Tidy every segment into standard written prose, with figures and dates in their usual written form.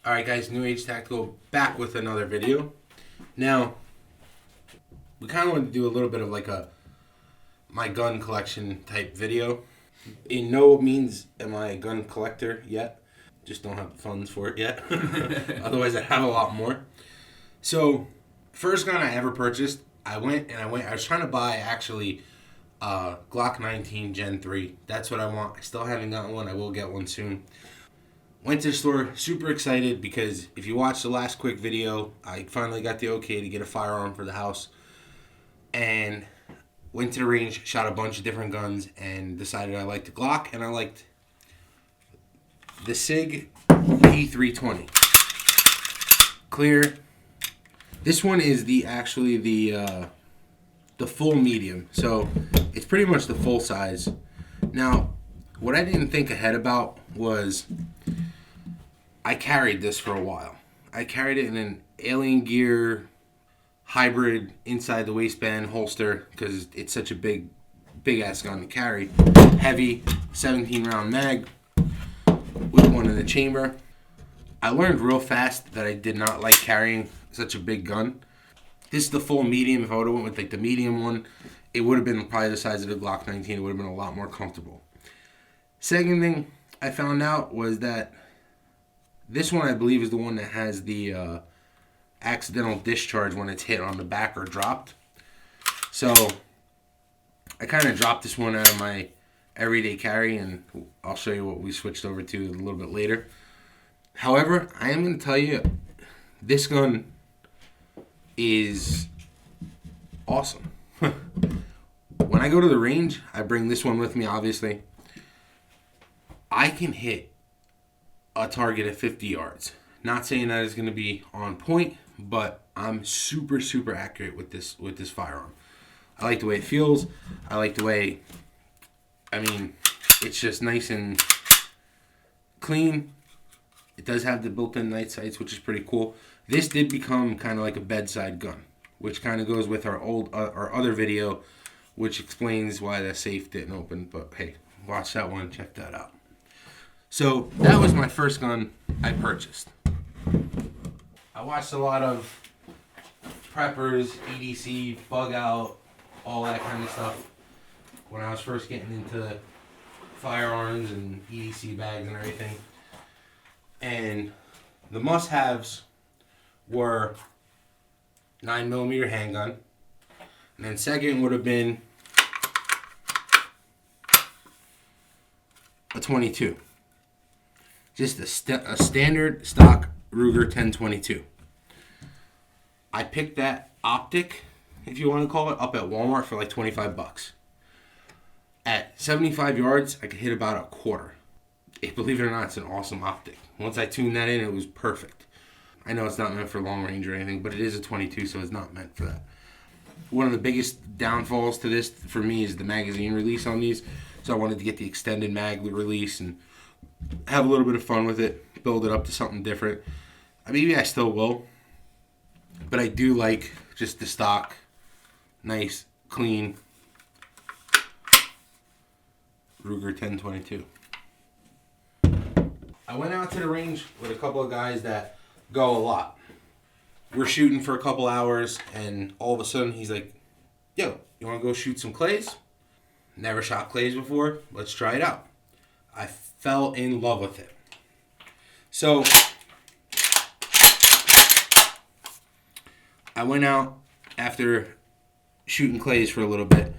Alright guys, New Age Tactical back with another video. Now, we kind of wanted to do a little bit of like a my gun collection type video. In no means am I a gun collector yet. Just don't have the funds for it yet. Otherwise I'd have a lot more. So, first gun I ever purchased, I was trying to buy actually Glock 19 Gen 3. That's what I want. I still haven't gotten one. I will get one soon. Went to the store, super excited because if you watched the last quick video, I finally got the okay to get a firearm for the house. And went to the range, shot a bunch of different guns, and decided I liked the Glock and I liked the Sig P320. Clear. This one is the full medium, so it's pretty much the full size. Now, what I didn't think ahead about was I carried this for a while. I carried it in an Alien Gear hybrid inside the waistband holster because it's such a big ass gun to carry. Heavy 17 round mag with one in the chamber. I learned real fast that I did not like carrying such a big gun. This is the full medium. If I would have went with like the medium one, it would have been probably the size of the Glock 19. It would have been a lot more comfortable. Second thing I found out was that this one, I believe, is the one that has the accidental discharge when it's hit on the back or dropped. So I kind of dropped this one out of my everyday carry, and I'll show you what we switched over to a little bit later. However, I am going to tell you, this gun is awesome. When I go to the range, I bring this one with me, obviously. I can hit a target at 50 yards. Not saying that it's going to be on point, but I'm super accurate with this firearm. I like the way it feels. I like the way, it's just nice and clean. It does have the built-in night sights, which is pretty cool. This did become kind of like a bedside gun, which kind of goes with our other video, which explains why the safe didn't open. But hey, watch that one, check that out. So that was my first gun I purchased. I watched a lot of preppers, EDC, bug out, all that kind of stuff when I was first getting into firearms and EDC bags and everything. And the must-haves were 9mm handgun. And then second would have been a 22. Just a standard stock Ruger 1022. I picked that optic, if you want to call it, up at Walmart for like 25 bucks. At 75 yards, I could hit about a quarter. Believe it or not, it's an awesome optic. Once I tuned that in, it was perfect. I know it's not meant for long range or anything, but it is a 22, so it's not meant for that. One of the biggest downfalls to this for me is the magazine release on these. So I wanted to get the extended mag release and have a little bit of fun with it, build it up to something different. Maybe I still will, but I do like just the stock, nice, clean Ruger 1022. I went out to the range with a couple of guys that go a lot. We're shooting for a couple hours, and all of a sudden he's like, yo, you want to go shoot some clays? Never shot clays before. Let's try it out. I fell in love with it. So I went out after shooting clays for a little bit,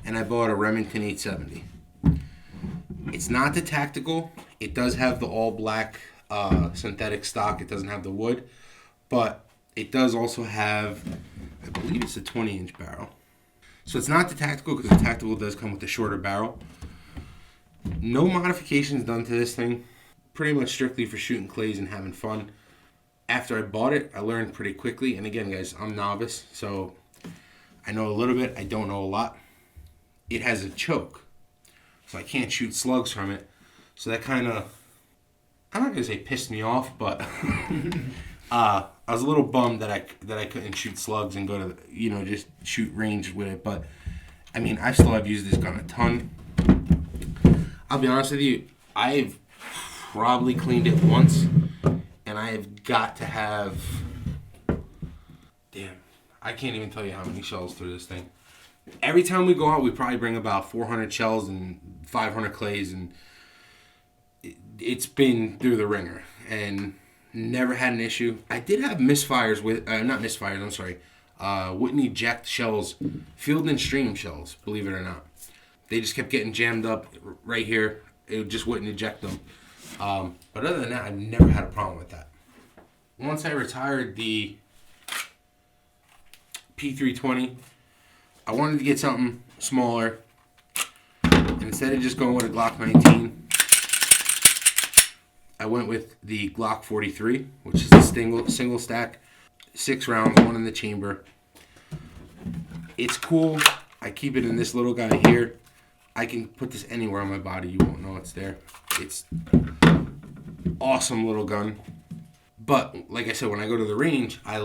and I bought a Remington 870. It's not the tactical. It does have the all black synthetic stock. It doesn't have the wood, but it does also have, I believe it's a 20-inch barrel. So it's not the tactical because the tactical does come with a shorter barrel. No modifications done to this thing. Pretty much strictly for shooting clays and having fun. After I bought it, I learned pretty quickly. And again, guys, I'm novice, so I know a little bit. I don't know a lot. It has a choke, so I can't shoot slugs from it. So that kind of, I'm not gonna say pissed me off, but I was a little bummed that I couldn't shoot slugs and go to just shoot range with it. But I still have used this gun a ton. I'll be honest with you, I've probably cleaned it once, and I I've got to have... Damn. I can't even tell you how many shells through this thing. Every time we go out, we probably bring about 400 shells and 500 clays, and it's been through the ringer and never had an issue. I did have misfires with, not misfires, I'm sorry, wouldn't eject shells, field and stream shells, believe it or not. They just kept getting jammed up right here. It just wouldn't eject them. But other than that, I've never had a problem with that. Once I retired the P320, I wanted to get something smaller. And instead of just going with a Glock 19, I went with the Glock 43, which is a single stack, 6 rounds, 1 in the chamber. It's cool. I keep it in this little guy here. I can put this anywhere on my body. You won't know it's there. It's awesome little gun. But like I said, when I go to the range, I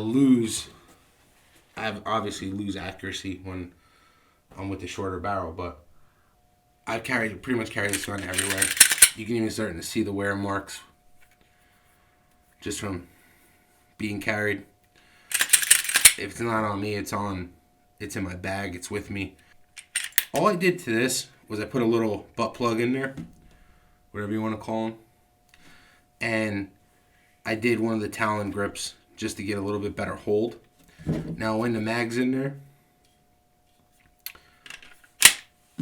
obviously lose accuracy when I'm with the shorter barrel, but I pretty much carry this gun everywhere. You can even start to see the wear marks just from being carried. If it's not on me, it's in my bag, it's with me. All I did to this was I put a little butt plug in there, whatever you want to call them, and I did one of the Talon grips just to get a little bit better hold. Now when the mag's in there,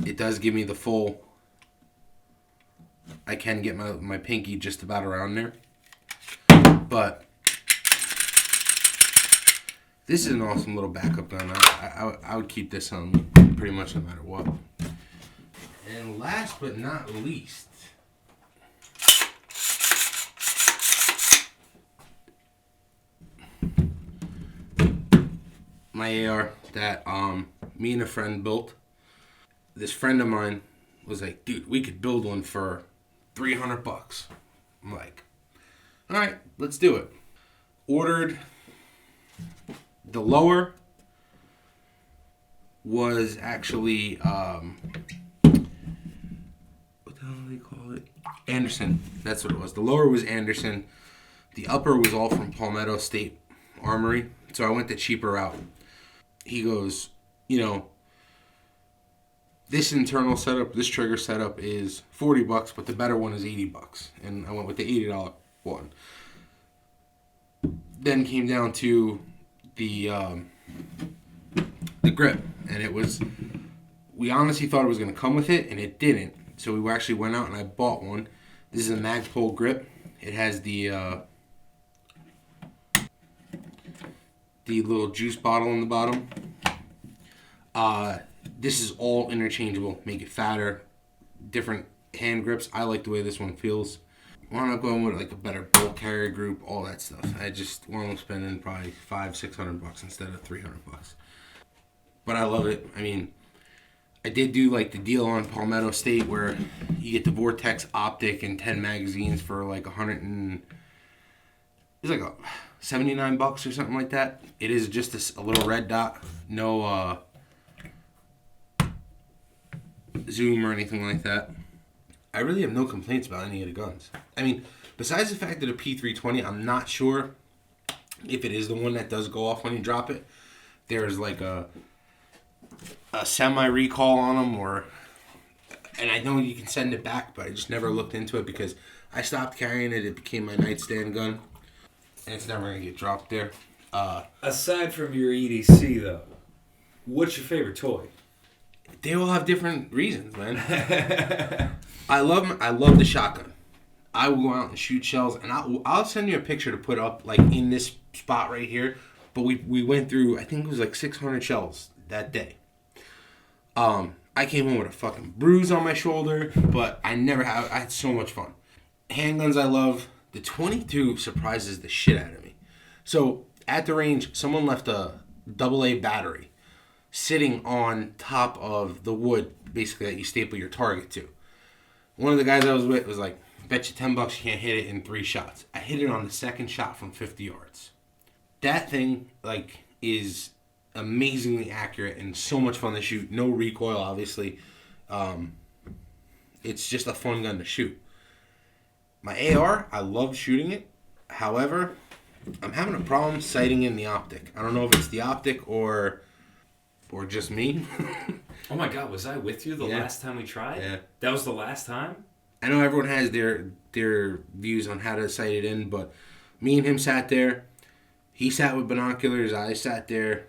it does give me the full, I can get my pinky just about around there. But this is an awesome little backup gun. I would keep this on me pretty much no matter what. And last but not least, my AR that me and a friend built. This friend of mine was like, dude, we could build one for $300. I'm like, all right, let's do it. Ordered. The lower was actually, what the hell do they call it? Anderson. That's what it was. The lower was Anderson. The upper was all from Palmetto State Armory. So I went the cheaper route. He goes, you know, this internal setup, this trigger setup is $40, but the better one is $80. And I went with the $80 one. Then came down to the grip, and it was, we honestly thought it was going to come with it, and it didn't. So we actually went out and I bought one. This is a Magpul grip. It has the little juice bottle in the bottom. This is all interchangeable. Make it fatter, different hand grips. I like the way this one feels. Wound up going with like a better bulk carrier group, all that stuff. I just wound up spending probably $500-600 instead of $300. But I love it. I mean, I did do like the deal on Palmetto State where you get the Vortex optic and 10 magazines for like $79 or something like that. It is just a little red dot, no zoom or anything like that. I really have no complaints about any of the guns. I mean, besides the fact that a P320, I'm not sure if it is the one that does go off when you drop it. There's like a semi-recall on them, and I know you can send it back, but I just never looked into it because I stopped carrying it. It became my nightstand gun, and it's never going to get dropped there. Aside from your EDC, though, what's your favorite toy? They all have different reasons, man. I love the shotgun. I will go out and shoot shells, and I'll send you a picture to put up like in this spot right here. But we went through, I think it was like 600 shells that day. I came home with a fucking bruise on my shoulder, but I had so much fun. Handguns I love. The 22 surprises the shit out of me. So at the range, someone left a AA battery sitting on top of the wood, basically, that you staple your target to. One of the guys I was with was like, bet you $10 you can't hit it in 3 shots. I hit it on the second shot from 50 yards. That thing, like, is amazingly accurate and so much fun to shoot. No recoil, obviously. It's just a fun gun to shoot. My AR, I love shooting it. However, I'm having a problem sighting in the optic. I don't know if it's the optic or just me. Oh my God, was I with you the Yeah. last time we tried? Yeah. That was the last time? I know everyone has their views on how to sight it in, but me and him sat there. He sat with binoculars. I sat there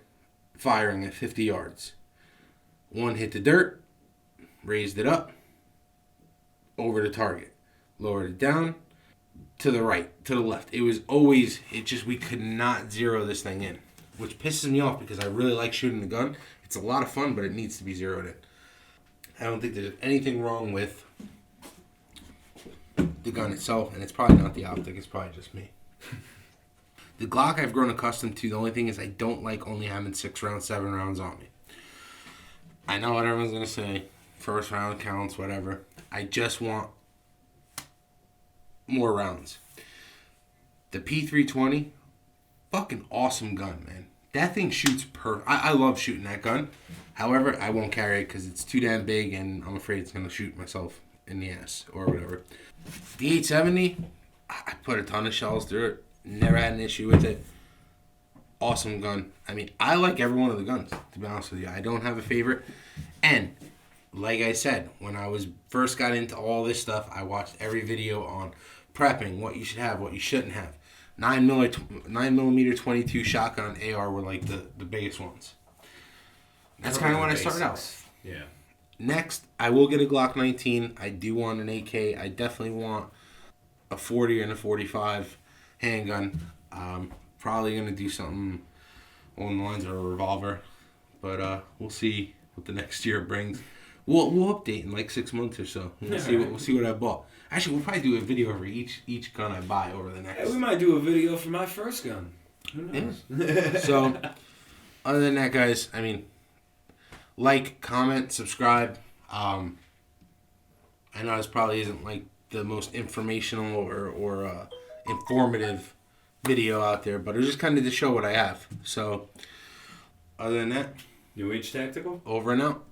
firing at 50 yards. One hit the dirt, raised it up, over the target, lowered it down, to the right, to the left. It was always, we could not zero this thing in, which pisses me off because I really like shooting the gun. It's a lot of fun, but it needs to be zeroed in. I don't think there's anything wrong with the gun itself, and it's probably not the optic, it's probably just me. The Glock I've grown accustomed to. The only thing is I don't like only having 6 rounds, 7 rounds on me. I know what everyone's going to say. First round counts, whatever. I just want more rounds. The P320, fucking awesome gun, man. That thing shoots I love shooting that gun. However, I won't carry it because it's too damn big and I'm afraid it's going to shoot myself in the ass or whatever. The 870, I put a ton of shells through it. Never had an issue with it. Awesome gun. I mean, I like every one of the guns, to be honest with you. I don't have a favorite. And, like I said, when I first got into all this stuff, I watched every video on prepping, what you should have, what you shouldn't have. 9mm 22 shotgun AR were like the biggest ones. That's kind of when I started out. Yeah. Next, I will get a Glock 19. I do want an AK. I definitely want a 40 and a 45 handgun. Probably going to do something along the lines of a revolver. But we'll see what the next year brings. We'll update in like 6 months or so. We'll see what I bought. Actually, we'll probably do a video over each gun I buy over the next. Yeah, we might do a video for my first gun. Who knows? Yeah. So, other than that, guys, I mean, like, comment, subscribe. I know this probably isn't like the most informational or informative video out there, but it was just kind of to show what I have. So, other than that, New Age Tactical? over and out.